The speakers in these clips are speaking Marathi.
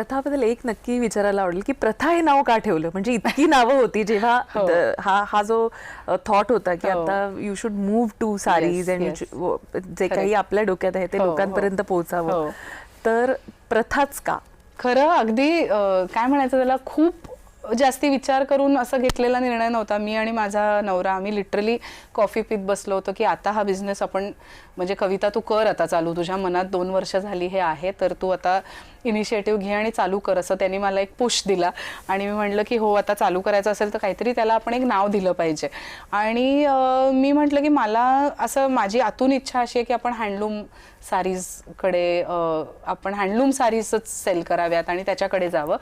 प्रथाबद्दल एक नक्की विचारायला आवडेल की प्रथा हे नाव का ठेवलं, म्हणजे इतकी नावं होती जेव्हा हा जो थॉट होता की आता you should move to saris and जे काही आपल्या डोक्यात आहे ते लोकांपर्यंत पोहोचावं, तर प्रथाच का? खरं अगदी काय म्हणायचं त्याला, खूप जास्ती विचार करून असं घेतलेला निर्णय नव्हता. मी आणि माझा नवरा आम्ही लिटरली कॉफी पीत बसलो होतो की आता हा बिझनेस आपण, म्हणजे कविता तू कर आता चालू, तुझ्या मनात 2 वर्ष झाली हे आहे तर तू आता इनिशिएटिव्ह घे आणि चालू कर, असं त्यांनी मला एक पुश दिला. आणि मी म्हटलं की हो आता चालू करायचं असेल तर काहीतरी त्याला आपण एक नाव दिलं पाहिजे. आणि मी म्हटलं की मला असं, माझी आतून इच्छा अशी आहे की आपण हँडलूम साडीजकडे, आपण हँडलूम साडीजच सेल कराव्यात आणि त्याच्याकडे जावं.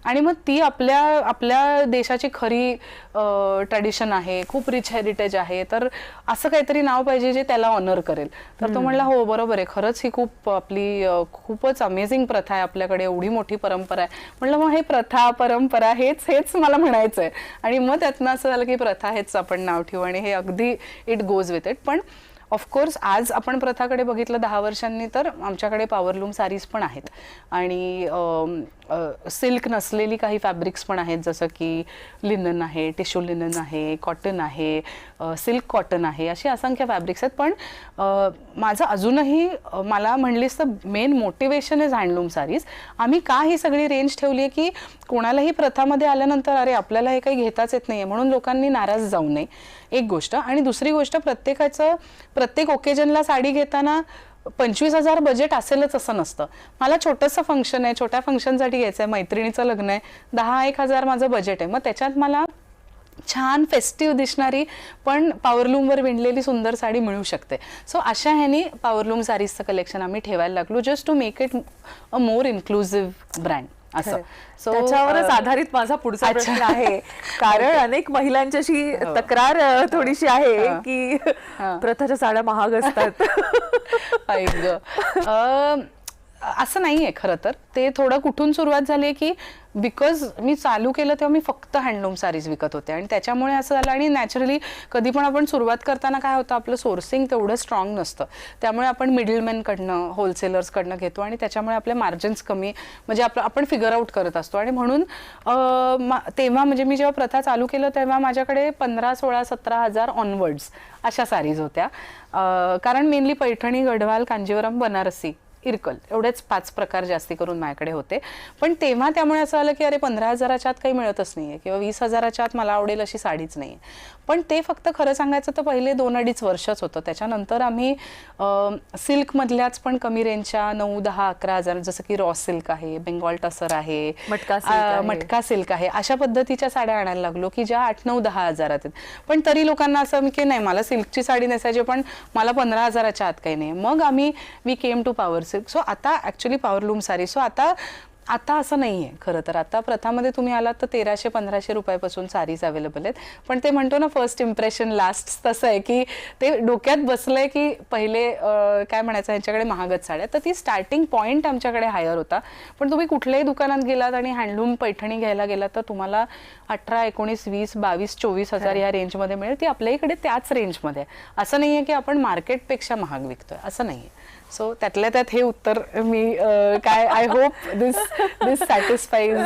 आणि मग ती आपल्या देशाची खरी ट्रॅडिशन आहे, खूप रिच हेरिटेज आहे, तर असं काहीतरी नाव पाहिजे जे त्याला ऑनर करेल. तर तो म्हणला हो बरोबर आहे, खरंच ही खूप आपली खूपच अमेझिंग प्रथा आहे, आपल्याकडे एवढी मोठी परंपरा आहे. म्हटलं मग हे प्रथा परंपरा हेच मला म्हणायचं आहे. आणि मग त्यातनं असं झालं की प्रथा हेच आपण नाव ठेवू आणि हे अगदी इट गोज विथ इट. पण ऑफकोर्स आज आपण प्रथाकडे बघितलं 10 वर्षांनी तर आमच्याकडे पॉवरलूम साडीज पण आहेत आणि सिल्क नसलेली काही फॅब्रिक्स पण आहेत, जसं की लिनन आहे, टिश्यू लिनन आहे, कॉटन आहे, सिल्क कॉटन आहे, अशी असंख्य फॅब्रिक्स आहेत. पण माझं अजूनही, मला म्हणलीस तर main motivation is handloom sarees. आम्ही का ही सगळी रेंज ठेवली आहे की कोणालाही प्रथामध्ये आल्यानंतर अरे आपल्याला हे काही घेताच येत नाही आहे म्हणून लोकांनी नाराज जाऊ नये, एक गोष्ट. आणि दुसरी गोष्ट, प्रत्येक ओकेजनला साडी घेताना 25,000 बजेट असेलच असं नसतं. मला छोटंसं फंक्शन आहे, छोट्या फंक्शनसाठी घ्यायचं आहे, मैत्रिणीचं लग्न आहे, 10-1,000 माझं बजेट आहे, मग त्याच्यात मला छान फेस्टिव्ह दिसणारी पण पॉवरलूमवर विणलेली सुंदर साडी मिळू शकते. सो अशा ह्यानी पॉवरलूम साडीजचं कलेक्शन आम्ही ठेवायला लागलो, just to make it a more inclusive brand असं. सो त्याच्यावरच आधारित माझा पुढचा प्रश्न आहे, कारण अनेक महिलांच्याशी तक्रार थोडीशी आहे की प्रथाच्या साड्या महाग असतात. असं नाहीये खरं तर. ते थोडं कुठून सुरुवात झाली की बिकॉज मी चालू केलं तेव्हा मी फक्त हँडलूम साडीज विकत होते आणि त्याच्यामुळे असं झालं. आणि नॅचरली कधी पण आपण सुरुवात करताना काय होतं, आपलं सोर्सिंग तेवढं स्ट्रॉंग नसतं, त्यामुळे आपण मिडलमॅनकडनं, होलसेलर्सकडनं घेतो आणि त्याच्यामुळे आपले मार्जिन्स कमी, म्हणजे आपण फिगर आउट करत असतो. आणि म्हणून तेव्हा म्हणजे मी जेव्हा प्रथा चालू केलं तेव्हा माझ्याकडे 15, 16, 17,000 ऑनवर्ड्स अशा साडीज होत्या. कारण मेनली पैठणी, गढवाल, कांजीवरम, बनारसी, इरकल एवढेच 5 प्रकार जास्ती करून माझ्याकडे होते. पण तेव्हा त्यामुळे असं आलं की अरे 15,000च्या आत काही मिळतच नाहीये किंवा 20,000च्या आत मला आवडेल अशी साडीच नाहीये. पण ते फक्त खरं सांगायचं तर पहिले 2-2.5 वर्षच होतं. त्याच्यानंतर आम्ही सिल्कमधल्याच पण कमी रेंजच्या 9, 10, 11,000, जसं की रॉ सिल्क आहे, बेंगॉल टसर आहे, मटका सिल्क आहे, अशा पद्धतीच्या साड्या आणायला लागलो की ज्या 8, 9, 10 हजारात आहेत. पण तरी लोकांना असं की नाही मला सिल्कची साडी नेसायची पण मला 15,000च्या आत काही नाही. मग we came to power silk. So आता ऍक्च्युली पॉवरलूम साडी. सो आता असं नाहीये खरं तर. आता प्रथामध्ये तुम्ही आलात तर 1,300-1,500 रुपयापासून साडीज अवेलेबल आहेत. पण ते म्हणतो ना फर्स्ट इम्प्रेशन लास्ट, तसं आहे की ते डोक्यात बसलंय की पहिले काय म्हणायचं ह्यांच्याकडे महागच साड्या, तर ती स्टार्टिंग पॉईंट आमच्याकडे हायर होता. पण तुम्ही कुठल्याही दुकानात गेलात आणि हँडलूम पैठणी घ्यायला गेलात तर तुम्हाला 18, 19, 20, 22, 24,000 या रेंजमध्ये मिळेल. ती आपल्या इकडे त्याच रेंजमध्ये आहे. असं नाहीये की आपण मार्केटपेक्षा महाग विकतोय, असं नाहीये. सो त्यातल्या त्यात हे उत्तर मी काय, आय होप दिस सॅटिस्फाईज